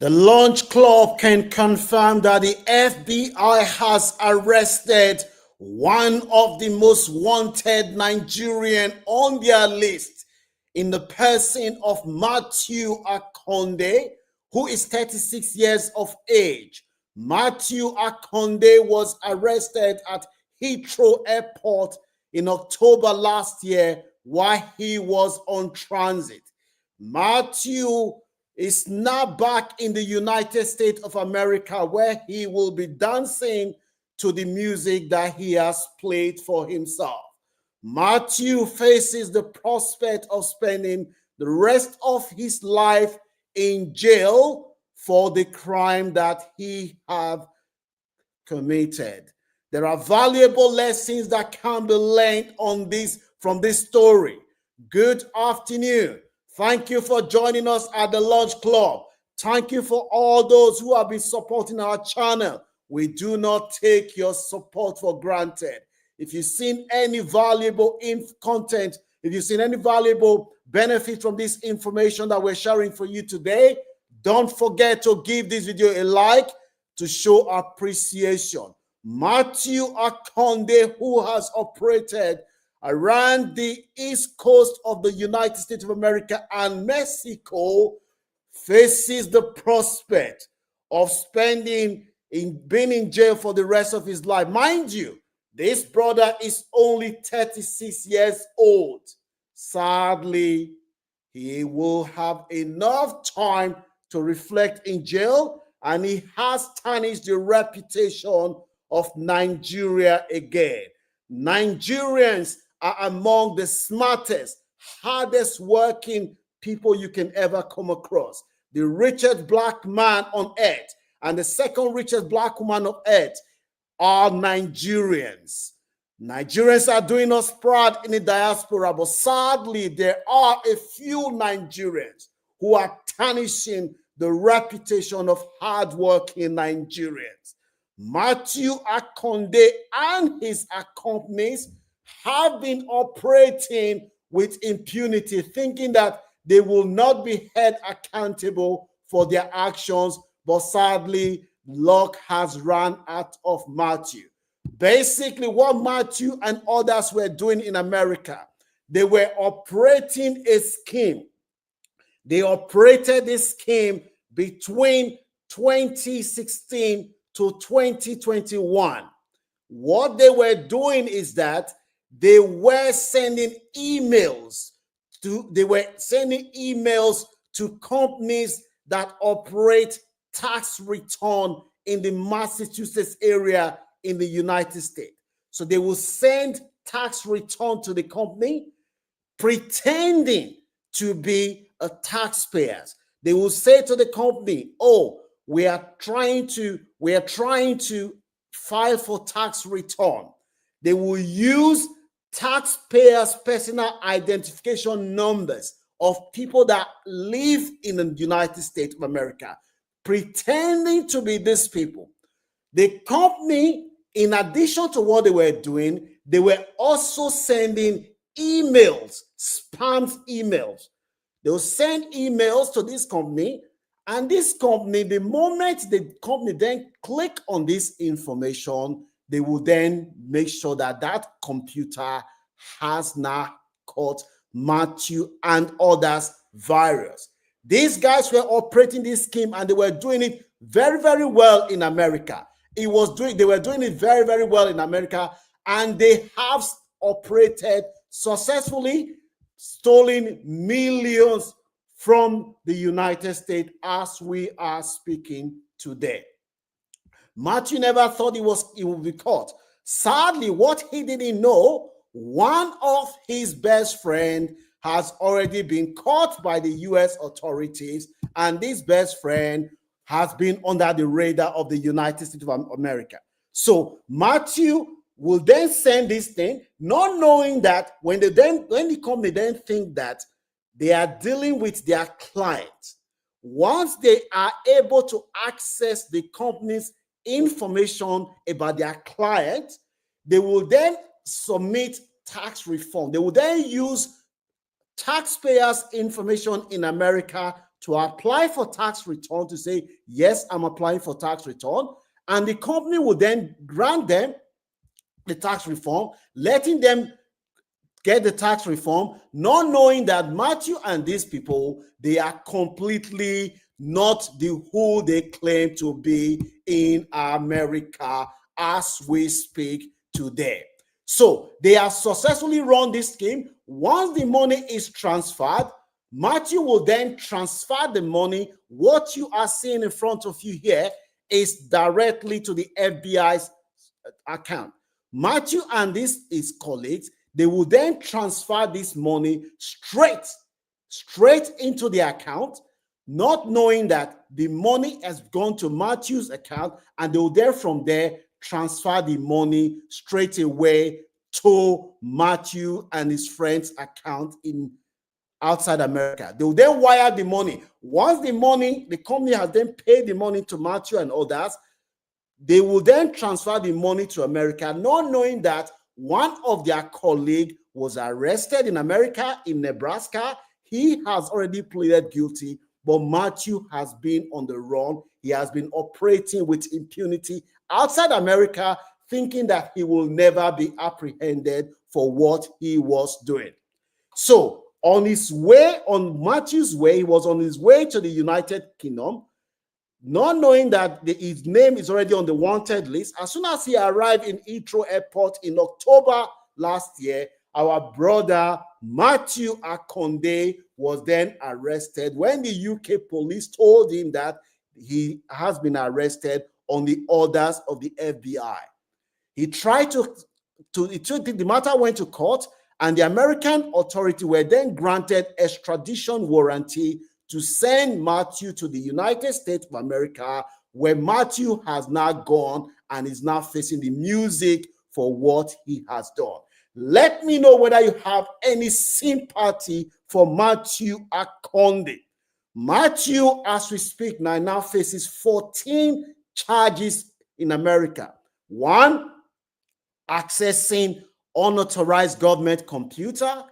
The Launch Club can confirm that the FBI has arrested one of the most wanted Nigerian on their list in the person of Matthew Akonde, who is 36 years of age. Matthew Akonde was arrested at Heathrow Airport in October last year while he was on transit. Matthew is now back in the United States of America, where he will be dancing to the music that he has played for himself. Matthew faces the prospect of spending the rest of his life in jail for the crime that he have committed. There are valuable lessons that can be learned from this story. Good afternoon. Thank you for joining us at the Launch Club. Thank you for all those who have been supporting our channel. We do not take your support for granted. If you've seen any valuable content, if you've seen any valuable benefit from this information that we're sharing for you today, don't forget to give this video a like to show appreciation. Matthew Akonde, who has operated around the east coast of the United States of America and Mexico, faces the prospect of being in jail for the rest of his life. Mind you, this brother is only 36 years old. Sadly, he will have enough time to reflect in jail, and he has tarnished the reputation of Nigeria again. Nigerians are among the smartest, hardest working people you can ever come across. The richest black man on earth and the second richest black woman on earth are Nigerians. Nigerians are doing us proud in the diaspora, but sadly, there are a few Nigerians who are tarnishing the reputation of hardworking Nigerians. Matthew Akonde and his accomplices have been operating with impunity, thinking that they will not be held accountable for their actions, but sadly, luck has run out of Matthew. Basically, what Matthew and others were doing in America, they were operating a scheme. They operated this scheme between 2016 to 2021. What they were doing is that they were sending emails to companies that operate tax return in the Massachusetts area in the United States. So they will send tax return to the company pretending to be a taxpayer. They will say to the company, "Oh, we are trying to file for tax return." They will use taxpayers' personal identification numbers of people that live in the United States of America, pretending to be these people. The company, in addition to what they were doing, they were also sending emails, spam emails. They will send emails to this company, and this company, the moment the company then click on this information, they will then make sure that that computer has now caught Matthew and others virus. These guys were operating this scheme, and they were doing it very, very well in America. They were doing it very, very well in America, and they have operated successfully, stolen millions from the United States as we are speaking today. Matthew never thought he would be caught. Sadly, what he didn't know, one of his best friends has already been caught by the US authorities, and this best friend has been under the radar of the United States of America. So Matthew will then send this thing, not knowing that when the company then think that they are dealing with their client, once they are able to access the company's information about their client, they will then submit tax reform. They will then use taxpayers' information in America to apply for tax return, to say, yes, I'm applying for tax return. And the company will then grant them the tax reform, letting them get the tax reform, not knowing that Matthew and these people, they are completely not the who they claim to be in America as we speak today. So they have successfully run this scheme. Once the money is transferred, Matthew will then transfer the money. What you are seeing in front of you here is directly to the FBI's account. Matthew and his colleagues, they will then transfer this money straight into the account, not knowing that the money has gone to Matthew's account, and they will then from there transfer the money straight away to Matthew and his friend's account in outside America. They will then wire the money. Once the company has then paid the money to Matthew and others, they will then transfer the money to America, not knowing that one of their colleagues was arrested in America, in Nebraska. He has already pleaded guilty, but Matthew has been on the run. He has been operating with impunity outside America, thinking that he will never be apprehended for what he was doing. So on Matthew's way, he was on his way to the United Kingdom, not knowing that his name is already on the wanted list. As soon as he arrived in Heathrow Airport in October last year, our brother Matthew Akonde was then arrested when the UK police told him that he has been arrested on the orders of the FBI. He tried the matter went to court, and the American authority were then granted extradition warranty to send Matthew to the United States of America, where Matthew has now gone and is now facing the music for what he has done. Let me know whether you have any sympathy for Matthew Akonde. Matthew, as we speak now faces 14 charges in America. 1, accessing unauthorized government computer,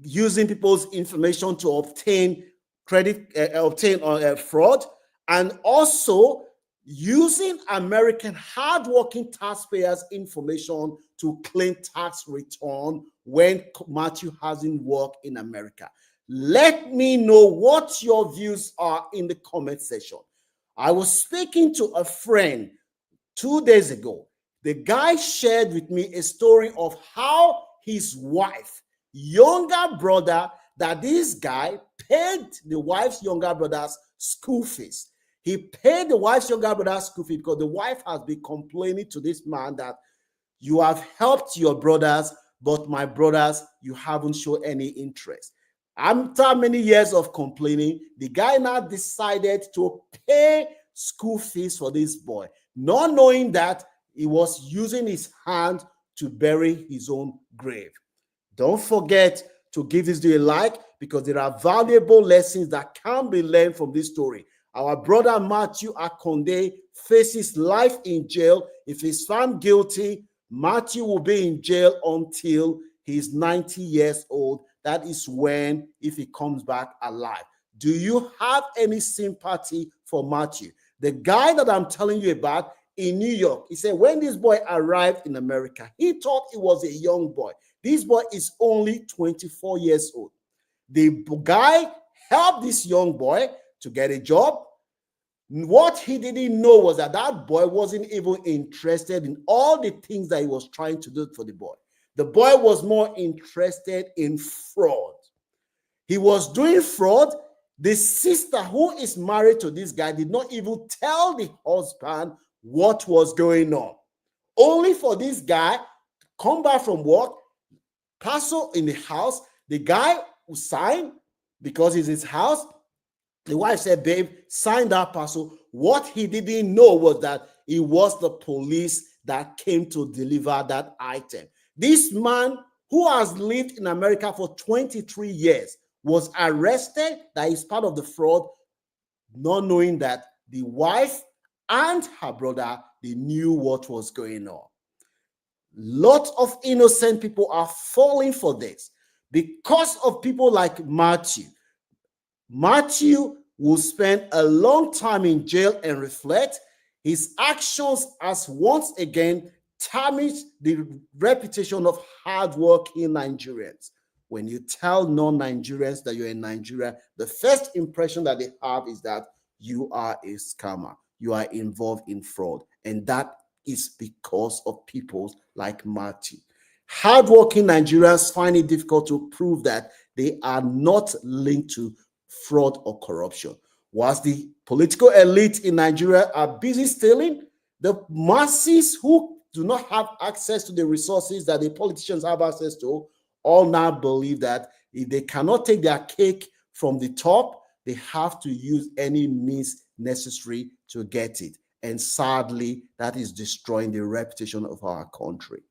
using people's information to obtain fraud, and also using American hardworking taxpayers' information to claim tax return when Matthew hasn't worked in America. Let me know what your views are in the comment section. I was speaking to a friend 2 days ago. The guy shared with me a story of how his wife, younger brother, that this guy paid the wife's younger brother's school fees. He paid the wife's younger brother's school fees because the wife has been complaining to this man that you have helped your brothers, but my brothers, you haven't shown any interest. After many years of complaining, the guy now decided to pay school fees for this boy, not knowing that he was using his hand to bury his own grave. Don't forget to give this video a like, because there are valuable lessons that can be learned from this story. Our brother Matthew Akonde faces life in jail. If he's found guilty, Matthew will be in jail until he's 90 years old. That is when, if he comes back alive. Do you have any sympathy for Matthew? The guy that I'm telling you about in New York, he said when this boy arrived in America, he thought he was a young boy. This boy is only 24 years old. The guy helped this young boy to get a job. What he didn't know was that that boy wasn't even interested in all the things that he was trying to do for the boy. The boy was more interested in fraud. He was doing fraud. The sister who is married to this guy did not even tell the husband what was going on. Only for this guy to come back from work, parcel in the house, the guy who signed because it's his house. The wife said, babe, sign that parcel. What he didn't know was that it was the police that came to deliver that item. This man who has lived in America for 23 years was arrested, that is part of the fraud, not knowing that the wife and her brother, they knew what was going on. Lots of innocent people are falling for this because of people like Matthew. Matthew will spend a long time in jail and reflect. His actions has once again tarnished the reputation of hardworking Nigerians. When you tell non-Nigerians that you're in Nigeria, the first impression that they have is that you are a scammer. You are involved in fraud. And that is because of people like Matthew. Hardworking Nigerians find it difficult to prove that they are not linked to fraud or corruption. Whilst the political elite in Nigeria are busy stealing, the masses who do not have access to the resources that the politicians have access to all now believe that if they cannot take their cake from the top, they have to use any means necessary to get it. And sadly, that is destroying the reputation of our country.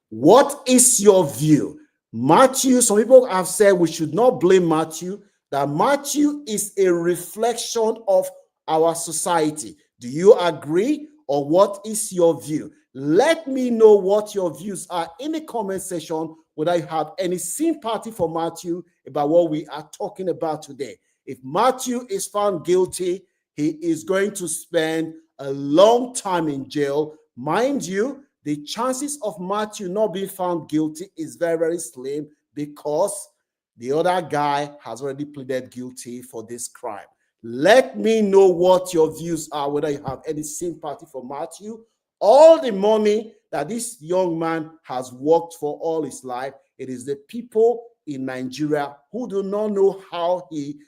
What is your view? Matthew, some people have said we should not blame Matthew, that Matthew is a reflection of our society. Do you agree, or what is your view? Let me know what your views are in the comment section, whether you have any sympathy for Matthew about what we are talking about today. If Matthew is found guilty, he is going to spend a long time in jail. Mind you, the chances of Matthew not being found guilty is very, very slim because the other guy has already pleaded guilty for this crime. Let me know what your views are, whether you have any sympathy for Matthew. All the money that this young man has worked for all his life, it is the people in Nigeria who do not know how he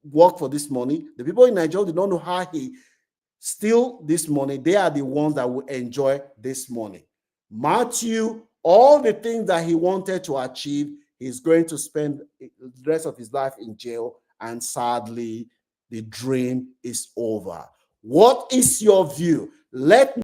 worked for this money. The people in Nigeria do not know how he steal this money. They are the ones that will enjoy this money. Matthew, all the things that he wanted to achieve, he's going to spend the rest of his life in jail, and sadly, the dream is over. What is your view? Let